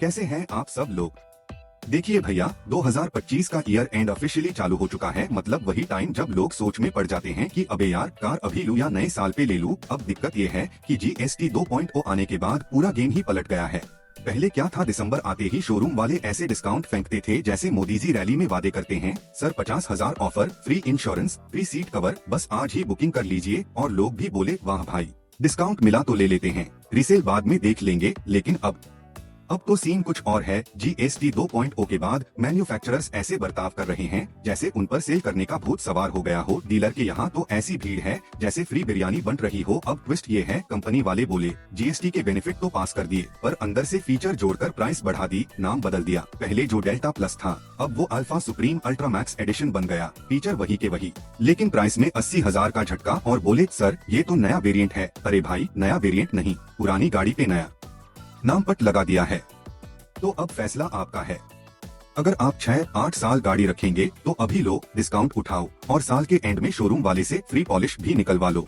कैसे हैं आप सब लोग। देखिए भैया, 2025 का ईयर एंड ऑफिशियली चालू हो चुका है। मतलब वही टाइम जब लोग सोच में पड़ जाते हैं कि अबे यार, कार अभी लूं या नए साल पे ले लूं। अब दिक्कत ये है कि GST 2.0 आने के बाद पूरा गेम ही पलट गया है। पहले क्या था, दिसंबर आते ही शोरूम वाले ऐसे डिस्काउंट फेंकते थे जैसे मोदी जी रैली में वादे करते हैं। Sir 50,000 offer, free insurance, free seat cover, बस आज ही बुकिंग कर लीजिए। और लोग भी बोले वाह भाई, डिस्काउंट मिला तो ले लेते हैं, रीसेल बाद में देख लेंगे। लेकिन अब तो सीन कुछ और है। GST 2.0 के बाद मैन्युफैक्चरर्स ऐसे बर्ताव कर रहे हैं जैसे उन पर सेल करने का भूत सवार हो गया हो। डीलर के यहाँ तो ऐसी भीड़ है जैसे फ्री बिरयानी बंट रही हो। अब ट्विस्ट ये है, कंपनी वाले बोले GST के बेनिफिट तो पास कर दिए, पर अंदर से फीचर जोड़कर प्राइस बढ़ा दी, नाम बदल दिया। पहले जो डेल्टा प्लस था, अब वो alpha supreme ultra max edition बन गया। फीचर वही के वही, लेकिन प्राइस में 80,000 का झटका। और बोले सर ये तो नया वेरिएंट है। अरे भाई, नया वेरिएंट नहीं, पुरानी गाड़ी पे नया नाम पट लगा दिया है। तो अब फैसला आपका है। अगर आप 6-8 साल गाड़ी रखेंगे तो अभी लो, डिस्काउंट उठाओ और साल के एंड में शोरूम वाले से फ्री पॉलिश भी निकलवा लो।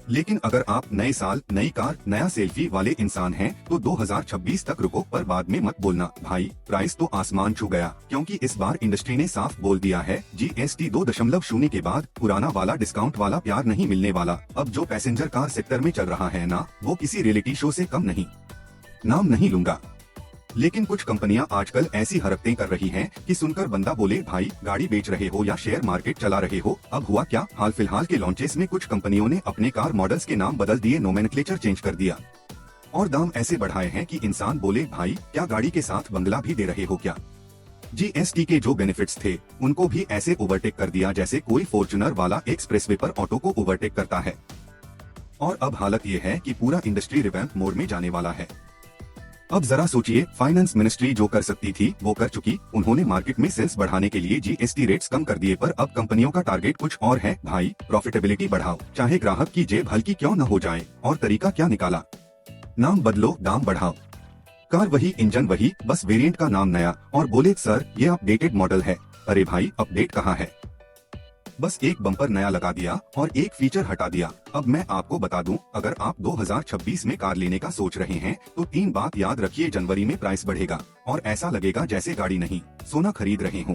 लेकिन अगर आप नए साल, नई कार, नया सेल्फी वाले इंसान हैं तो 2026 तक रुको, पर बाद में मत बोलना भाई प्राइस तो आसमान छू गया। क्योंकि इस बार इंडस्ट्री ने साफ बोल दिया है, GST 2.0 के बाद पुराना वाला डिस्काउंट वाला प्यार नहीं मिलने वाला। अब जो पैसेंजर कार सेक्टर में चल रहा है ना, वो किसी रियलिटी शो से कम नहीं। नाम नहीं लूंगा, लेकिन कुछ कंपनियां आजकल ऐसी हरकतें कर रही हैं कि सुनकर बंदा बोले भाई, गाड़ी बेच रहे हो या शेयर मार्केट चला रहे हो। अब हुआ क्या, हाल फिलहाल के लॉन्चेस में कुछ कंपनियों ने अपने कार मॉडल्स के नाम बदल दिए, नोमेनक्लेचर चेंज कर दिया और दाम ऐसे बढ़ाए हैं कि इंसान बोले भाई, क्या गाड़ी के साथ बंगला भी दे रहे हो क्या। GST के जो बेनिफिट्स थे उनको भी ऐसे ओवरटेक कर दिया जैसे कोई फॉर्च्यूनर वाला एक्सप्रेसवे पर ऑटो को ओवरटेक करता है। और अब हालत ये है कि पूरा इंडस्ट्री रिवैम्प मोड में जाने वाला है। अब जरा सोचिए, फाइनेंस मिनिस्ट्री जो कर सकती थी वो कर चुकी। उन्होंने मार्केट में सेल्स बढ़ाने के लिए GST रेट्स कम कर दिए, पर अब कंपनियों का टारगेट कुछ और है। भाई प्रॉफिटेबिलिटी बढ़ाओ, चाहे ग्राहक की जेब हल्की क्यों न हो जाए। और तरीका क्या निकाला, नाम बदलो, दाम बढ़ाओ, कार वही, इंजन वही, बस वेरिएंट का नाम नया। और बोले सर ये अपडेटेड मॉडल है। अरे भाई, अपडेट कहाँ है, बस एक बम्पर नया लगा दिया और एक फीचर हटा दिया। अब मैं आपको बता दूं, अगर आप 2026 में कार लेने का सोच रहे हैं तो 3 बात याद रखिए। जनवरी में प्राइस बढ़ेगा और ऐसा लगेगा जैसे गाड़ी नहीं, सोना खरीद रहे हों।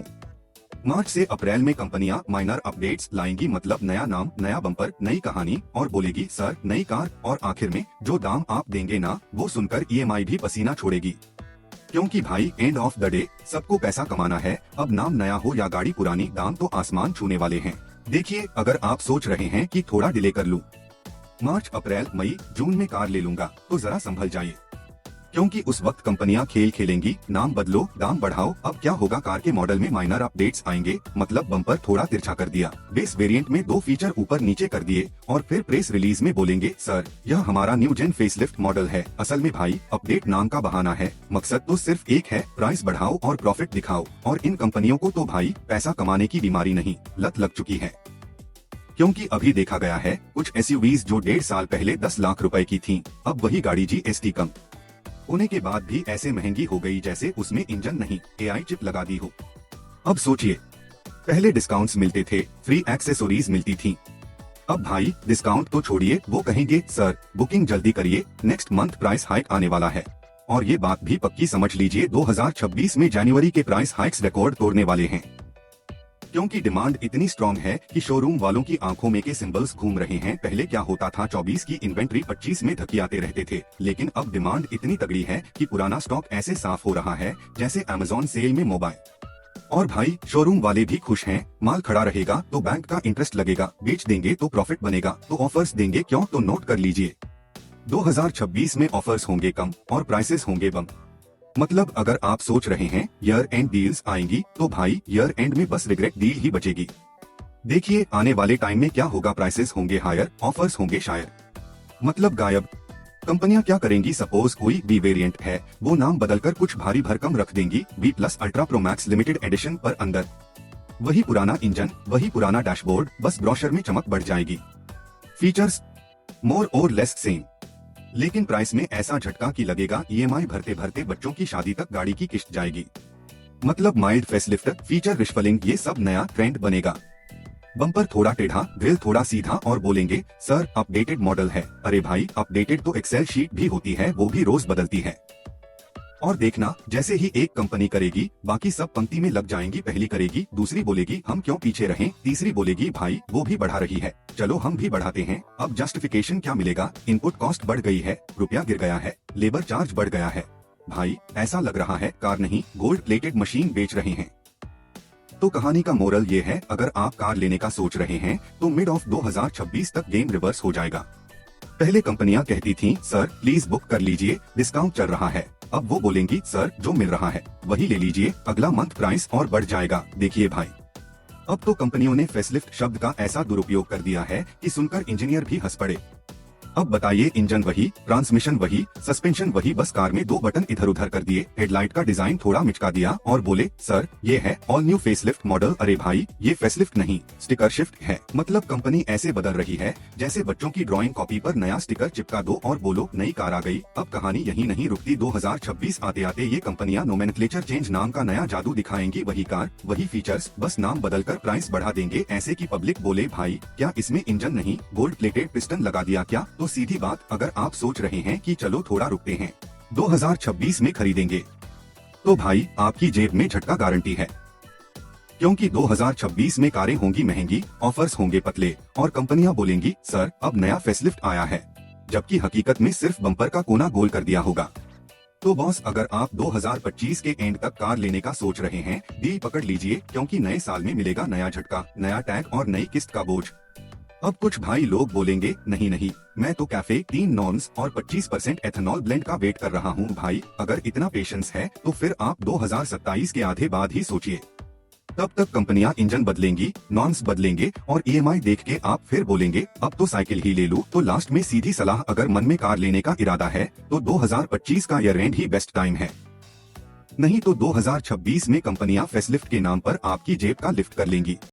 मार्च से अप्रैल में कंपनियां माइनर अपडेट्स लाएंगी, मतलब नया नाम, नया बम्पर, नई कहानी। और बोलेगी सर नई कार। और आखिर में जो दाम आप देंगे ना, वो सुनकर EMI भी पसीना छोड़ेगी। क्योंकि भाई एंड ऑफ द डे सबको पैसा कमाना है। अब नाम नया हो या गाड़ी पुरानी, दाम तो आसमान छूने वाले हैं। देखिए, अगर आप सोच रहे हैं कि थोड़ा डिले कर लूं, मार्च, अप्रैल, मई, जून में कार ले लूंगा, तो जरा संभल जाइए। क्योंकि उस वक्त कंपनियां खेल खेलेंगी, नाम बदलो, दाम बढ़ाओ। अब क्या होगा, कार के मॉडल में माइनर अपडेट्स आएंगे, मतलब बम्पर थोड़ा तिरछा कर दिया, बेस वेरिएंट में 2 फीचर ऊपर नीचे कर दिए और फिर प्रेस रिलीज में बोलेंगे सर यह हमारा न्यू जेन फेसलिफ्ट मॉडल है। असल में भाई अपडेट नाम का बहाना है, मकसद तो सिर्फ एक है, प्राइस बढ़ाओ और प्रॉफिट दिखाओ। और इन कंपनियों को तो भाई पैसा कमाने की बीमारी नहीं, लत लग चुकी है। क्योंकि अभी देखा गया है, कुछ SUVs जो 1.5 साल पहले 10 लाख रुपए की थीं, अब वही गाड़ी GST कम होने के बाद भी ऐसे महंगी हो गई जैसे उसमें इंजन नहीं, AI चिप लगा दी हो। अब सोचिए, पहले डिस्काउंट्स मिलते थे, फ्री एक्सेसरीज मिलती थी। अब भाई डिस्काउंट तो छोड़िए, वो कहेंगे सर बुकिंग जल्दी करिए, नेक्स्ट मंथ प्राइस हाइक आने वाला है। और ये बात भी पक्की समझ लीजिए, 2026 में जनवरी के प्राइस हाइक्स रिकॉर्ड तोड़ने वाले हैं। क्योंकि डिमांड इतनी स्ट्रॉन्ग है कि शोरूम वालों की आंखों में के सिंबल्स घूम रहे हैं। पहले क्या होता था, 24 की इन्वेंट्री 25 में धकियाते रहते थे, लेकिन अब डिमांड इतनी तगड़ी है कि पुराना स्टॉक ऐसे साफ हो रहा है जैसे अमेज़न सेल में मोबाइल। और भाई शोरूम वाले भी खुश हैं, माल खड़ा रहेगा तो बैंक का इंटरेस्ट लगेगा, बेच देंगे तो प्रॉफिट बनेगा, तो ऑफर्स देंगे क्यों, तो नोट कर लीजिए 2026 में ऑफर्स होंगे कम और प्राइसेस होंगे बम। मतलब अगर आप सोच रहे हैं ईयर एंड डील्स आएंगी, तो भाई ईयर एंड में बस रिग्रेट डील ही बचेगी। देखिए आने वाले टाइम में क्या होगा, प्राइसेस होंगे हायर, ऑफर्स होंगे शायर, मतलब गायब। कंपनियां क्या करेंगी, सपोज कोई बी वेरिएंट है, वो नाम बदलकर कुछ भारी भरकम रख देंगी, B+ ultra pro max limited edition, पर अंदर वही पुराना इंजन, वही पुराना डैशबोर्ड, बस ब्रोशर में चमक बढ़ जाएगी। फीचर्स मोर और लेस सेम, लेकिन प्राइस में ऐसा झटका कि लगेगा EMI भरते भरते बच्चों की शादी तक गाड़ी की किश्त जाएगी। मतलब माइल्ड फेसलिफ्ट, फीचर रिशफलिंग, ये सब नया ट्रेंड बनेगा। बम्पर थोड़ा टेढ़ा, ग्रिल थोड़ा सीधा, और बोलेंगे सर अपडेटेड मॉडल है। अरे भाई अपडेटेड तो एक्सेल शीट भी होती है, वो भी रोज बदलती है। और देखना जैसे ही एक कंपनी करेगी बाकी सब पंक्ति में लग जाएंगी। पहली करेगी, दूसरी बोलेगी हम क्यों पीछे रहें, तीसरी बोलेगी भाई वो भी बढ़ा रही है, चलो हम भी बढ़ाते हैं। अब जस्टिफिकेशन क्या मिलेगा? इनपुट कॉस्ट बढ़ गई है, रुपया गिर गया है, लेबर चार्ज बढ़ गया है। भाई ऐसा लग रहा है कार नहीं गोल्ड प्लेटेड मशीन बेच रहे हैं। तो कहानी का मोरल ये है, अगर आप कार लेने का सोच रहे हैं तो मिड ऑफ 2026 तक गेम रिवर्स हो जाएगा। पहले कंपनियां कहती थीं सर प्लीज बुक कर लीजिए, डिस्काउंट चल रहा है। अब वो बोलेंगी सर जो मिल रहा है वही ले लीजिए, अगला मंथ प्राइस और बढ़ जाएगा। देखिए भाई, अब तो कंपनियों ने फेसलिफ्ट शब्द का ऐसा दुरुपयोग कर दिया है कि सुनकर इंजीनियर भी हंस पड़े। अब बताइए, इंजन वही, ट्रांसमिशन वही, सस्पेंशन वही, बस कार में 2 बटन इधर उधर कर दिए, हेडलाइट का डिजाइन थोड़ा मिचका दिया और बोले सर ये है ऑल न्यू फेसलिफ्ट मॉडल। अरे भाई ये फेसलिफ्ट नहीं स्टिकर शिफ्ट है। मतलब कंपनी ऐसे बदल रही है जैसे बच्चों की ड्राइंग कॉपी पर नया स्टिकर चिपका दो और बोलो नई कार आ गई। अब कहानी यही नहीं रुकती, 2026 आते आते ये कंपनियां नोमेनक्लेचर चेंज नाम का नया जादू दिखाएंगी। वही कार वही फीचर्स, बस नाम बदलकर प्राइस बढ़ा देंगे, ऐसे की पब्लिक बोले भाई क्या इसमें इंजन नहीं गोल्ड प्लेटेड पिस्टन लगा दिया क्या? तो सीधी बात, अगर आप सोच रहे हैं कि चलो थोड़ा रुकते हैं 2026 में खरीदेंगे, तो भाई आपकी जेब में झटका गारंटी है। क्योंकि 2026 में कारें होंगी महंगी, ऑफर्स होंगे पतले और कंपनियां बोलेंगी सर अब नया फेसलिफ्ट आया है, जबकि हकीकत में सिर्फ बम्पर का कोना गोल कर दिया होगा। तो बॉस अगर आप 2025 के एंड तक कार लेने का सोच रहे हैं, डील पकड़ लीजिए, क्योंकि नए साल में मिलेगा नया झटका, नया टैग और नई किस्त का बोझ। अब कुछ भाई लोग बोलेंगे नहीं नहीं मैं तो कैफे 3 नॉन्स और 25% एथेनॉल ब्लेंड का वेट कर रहा हूँ। भाई अगर इतना पेशेंस है तो फिर आप 2027 के आधे बाद ही सोचिए, तब तक कंपनियां इंजन बदलेंगी, नॉन्स बदलेंगे और ईएमआई देख के आप फिर बोलेंगे अब तो साइकिल ही ले लूं। तो लास्ट में सीधी सलाह, अगर मन में कार लेने का इरादा है तो 2025 का year and he best time है, नहीं तो 2026 में कंपनियां फेसलिफ्ट के नाम पर आपकी जेब का लिफ्ट कर लेंगी।